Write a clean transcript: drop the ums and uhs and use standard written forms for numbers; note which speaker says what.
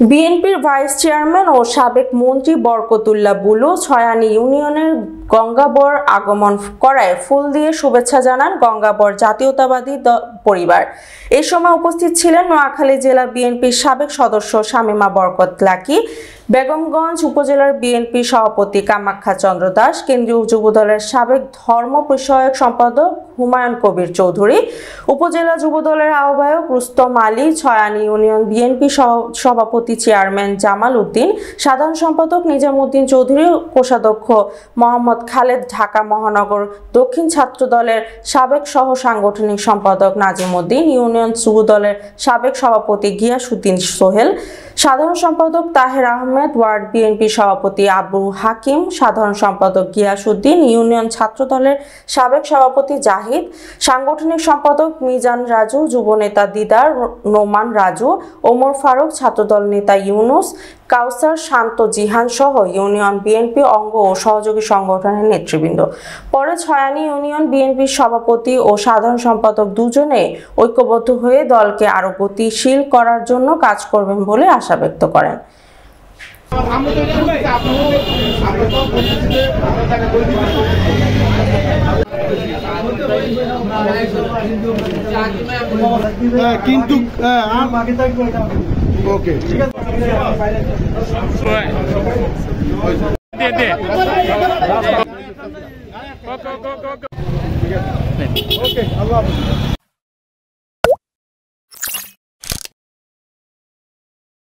Speaker 1: বিএনপির vice chairman ও সাবেক মন্ত্রী বরকতুল্লাহ বুলু ছয়ানী ইউনিয়নের গঙ্গাবর আগমন করায় ফুল দিয়ে শুভেচ্ছা জানান গঙ্গাবর জাতীয়তাবাদী পরিবার। এই সময় উপস্থিত ছিলেন নোয়াখালী জেলা বিএনপির সাবেক সদস্য শামীমা বরকত লাকি, বেগমগঞ্জ উপজেলার বিএনপি সভাপতি কামাখ্যা চন্দ্র দাস, কেন্দ্রীয় যুবদলের সাবেক ধর্ম বিষয়ক সম্পাদক হুমায়ুন কবির চৌধুরী, উপজেলা যুবদলের আহ্বায়ক রুস্তম আলী, ছয়ানী ইউনিয়ন বিএনপি সভাপতি চেয়ারম্যান জামাল উদ্দিন, সাধারণ সম্পাদক নিজামুদ্দিন চৌধুরী, কোষাধ্যক্ষ মোহাম্মদ খালেদ, ঢাকা মহানগর দক্ষিণ ছাত্র দলের সাবেক সহ সাংগঠনিক সম্পাদক নাজিম উদ্দিন, ইউনিয়ন যুবদলের সাবেক সভাপতি গিয়াসউদ্দিন সোহেল, সাধারণ সম্পাদক তাহের আহমেদ, ওয়ার্ড বিএনপি সভাপতি আবু হাকিম, সাধারণ সম্পাদক গিয়াসউদ্দিন, ইউনিয়ন ছাত্র দলের সাবেক সভাপতি জাহিদ, সাংগঠনিক সম্পাদক মিজান রাজু, যুবনেতা দিদার, নোমান রাজু, ওমর ফারুক, ছাত্রদল নেতা ইউনুস, কাউসার, শান্ত, জিহান সহ ইউনিয়ন বিএনপি অঙ্গ ও সহযোগী সংগঠনের নেতৃবৃন্দ। পরে ছয়ানী ইউনিয়ন বিএনপির সভাপতি ও সাধারণ সম্পাদক দুজনে ঐক্যবদ্ধ হয়ে দলকে আরো গতিশীল করার জন্য কাজ করবেন বলে আশা ব্যক্ত করেন।
Speaker 2: কিন্তু ওকে ঠিক আছে।